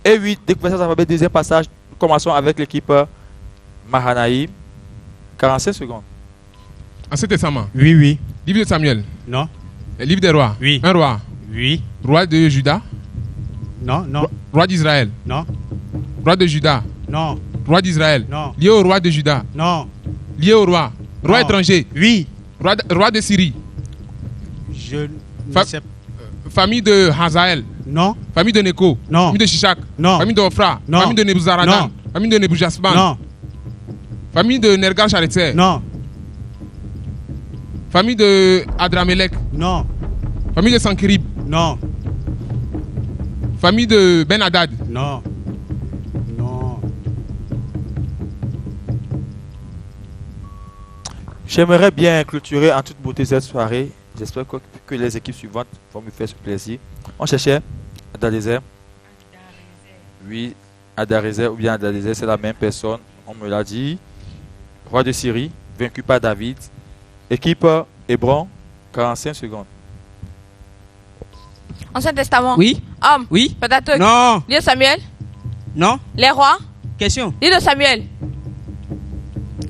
[SPEAKER 4] Et oui, découvert sans alphabet, deuxième passage. Nous commençons avec l'équipe Mahanaïm. 45 secondes.
[SPEAKER 5] Ancien Testament.
[SPEAKER 10] Oui, oui.
[SPEAKER 5] Livre de Samuel.
[SPEAKER 10] Non.
[SPEAKER 5] Livre des rois.
[SPEAKER 10] Oui.
[SPEAKER 5] Un roi.
[SPEAKER 10] Oui.
[SPEAKER 5] Roi de Juda.
[SPEAKER 10] Non, non.
[SPEAKER 5] Roi d'Israël.
[SPEAKER 10] Non.
[SPEAKER 5] Roi de Juda.
[SPEAKER 10] Non.
[SPEAKER 5] Roi d'Israël.
[SPEAKER 10] Non.
[SPEAKER 5] Lié au roi de Juda.
[SPEAKER 10] Non.
[SPEAKER 5] Lié au roi. Roi
[SPEAKER 10] Non.
[SPEAKER 5] étranger.
[SPEAKER 10] Oui.
[SPEAKER 5] Roi de Syrie.
[SPEAKER 10] Je ne sais pas.
[SPEAKER 5] Famille de Hazaël.
[SPEAKER 10] Non.
[SPEAKER 5] Famille de Neko.
[SPEAKER 10] Non.
[SPEAKER 5] Famille de Shishak.
[SPEAKER 10] Non.
[SPEAKER 5] Famille de Ophra.
[SPEAKER 10] Non.
[SPEAKER 5] Famille de Nebuzaradan.
[SPEAKER 10] Non.
[SPEAKER 5] Famille de Nebujasban.
[SPEAKER 10] Non.
[SPEAKER 5] Famille de Nergal Charetzer.
[SPEAKER 10] Non.
[SPEAKER 5] Famille de Adramelech.
[SPEAKER 10] Non.
[SPEAKER 5] Famille de Sankerib.
[SPEAKER 10] Non.
[SPEAKER 5] Famille de Ben Hadad.
[SPEAKER 10] Non. Non.
[SPEAKER 4] J'aimerais bien clôturer en toute beauté cette soirée. J'espère que les équipes suivantes vont me faire ce plaisir. On cherchait Adalézer. Oui, Adalézer ou bien Adalézer, c'est la même personne. On me l'a dit. Roi de Syrie, vaincu par David. Équipe Hébron, 45 secondes.
[SPEAKER 12] Ancien Testament.
[SPEAKER 8] Oui.
[SPEAKER 12] Homme.
[SPEAKER 8] Oui.
[SPEAKER 12] Pentateuque.
[SPEAKER 8] Non.
[SPEAKER 12] Livre de Samuel.
[SPEAKER 8] Non.
[SPEAKER 12] Les rois.
[SPEAKER 8] Question.
[SPEAKER 12] Livre de Samuel.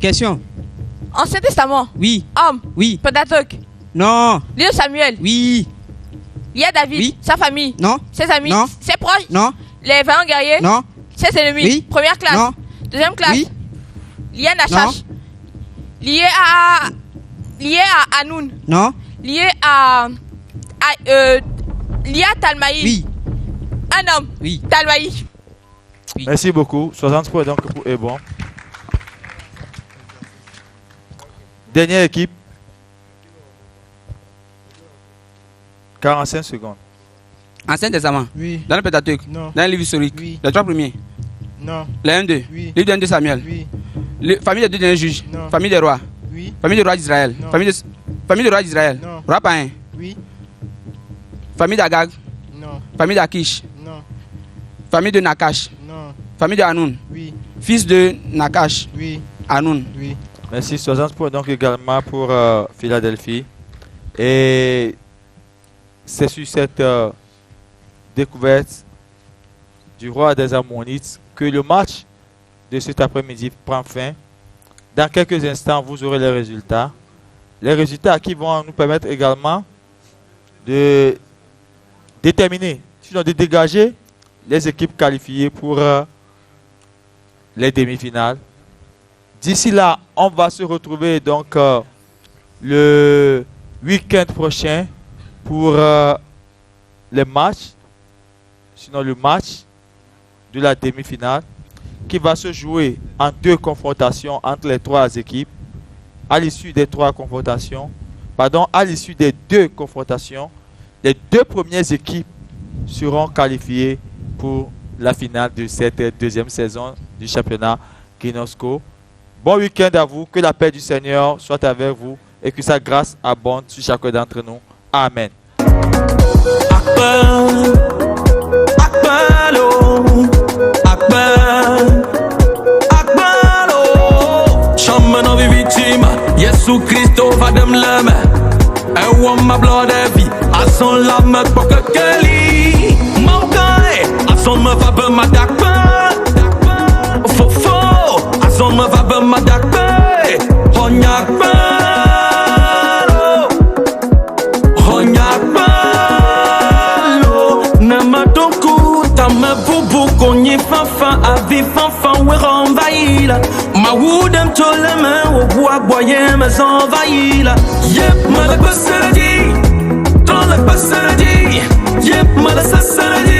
[SPEAKER 8] Question.
[SPEAKER 12] Ancien Testament.
[SPEAKER 8] Oui.
[SPEAKER 12] Homme.
[SPEAKER 8] Oui.
[SPEAKER 12] Pentateuque.
[SPEAKER 8] Non.
[SPEAKER 12] Livre de Samuel.
[SPEAKER 8] Oui.
[SPEAKER 12] Il y a David.
[SPEAKER 8] Oui.
[SPEAKER 12] Sa famille.
[SPEAKER 8] Non.
[SPEAKER 12] Ses amis.
[SPEAKER 8] Non.
[SPEAKER 12] Ses proches.
[SPEAKER 8] Non.
[SPEAKER 12] Les 20 guerriers.
[SPEAKER 8] Non.
[SPEAKER 12] Ses ennemis.
[SPEAKER 8] Oui.
[SPEAKER 12] Première classe.
[SPEAKER 8] Non.
[SPEAKER 12] Deuxième classe.
[SPEAKER 8] Oui.
[SPEAKER 12] Lié à Nachash. Lié à Hanoun.
[SPEAKER 8] Non.
[SPEAKER 12] Lié à Talmaï.
[SPEAKER 8] Oui.
[SPEAKER 12] Un homme.
[SPEAKER 8] Oui.
[SPEAKER 12] Talmaï.
[SPEAKER 4] Merci beaucoup. 60 points donc est bon. Dernière équipe. 45 secondes.
[SPEAKER 8] Ancien Testament.
[SPEAKER 9] Oui.
[SPEAKER 8] Dans le Pentateuque.
[SPEAKER 9] Non.
[SPEAKER 8] Dans le livre historique.
[SPEAKER 9] Oui.
[SPEAKER 8] Les 3 premiers.
[SPEAKER 9] Non.
[SPEAKER 8] Les 1-2.
[SPEAKER 9] Oui.
[SPEAKER 8] Livre de 1 de Samuel.
[SPEAKER 9] Oui.
[SPEAKER 8] Famille des 2 derniers juges.
[SPEAKER 9] Non.
[SPEAKER 8] Famille des rois.
[SPEAKER 9] Oui.
[SPEAKER 8] Famille des rois d'Israël.
[SPEAKER 9] Non.
[SPEAKER 8] Famille des rois d'Israël.
[SPEAKER 9] Non.
[SPEAKER 8] Roi païen.
[SPEAKER 9] Oui.
[SPEAKER 8] Famille d'Agag.
[SPEAKER 9] Non.
[SPEAKER 8] Famille d'Akish.
[SPEAKER 9] Non.
[SPEAKER 8] Famille de Nakash.
[SPEAKER 9] Non.
[SPEAKER 8] Famille de Hanoun.
[SPEAKER 9] Oui.
[SPEAKER 8] Fils de Nakash.
[SPEAKER 9] Oui.
[SPEAKER 8] Hanoun.
[SPEAKER 9] Oui.
[SPEAKER 4] Merci. 60 points donc également pour Philadelphie. Et c'est sur cette découverte du roi des Ammonites que le match de cet après-midi prend fin. Dans quelques instants, vous aurez les résultats. Les résultats qui vont nous permettre également de déterminer, sinon de dégager les équipes qualifiées pour les demi-finales. D'ici là, on va se retrouver donc le week-end prochain pour les matchs, sinon le match de la demi-finale qui va se jouer en 2 confrontations entre les 3 équipes. À l'issue des 2 confrontations, les 2 premières équipes seront qualifiées pour la finale de cette 2e saison du championnat Guinosco. Bon week-end à vous, que la paix du Seigneur soit avec vous et que sa grâce abonde sur chacun d'entre nous. Amen.
[SPEAKER 11] Yesu Kristo va dem leme I want my blood heavy I son la me poke keli Morgai I son me va be ma dakbe Fofo I son me va be ma dakbe Honyakbe Honyakbe Nama donku ta me bubu konye fanfan avi fanfan we renvahi la Ma woudem toleme au bois boyen me envahi la Yep, me le passerdi Dans le passerdi Yep, me le passerdi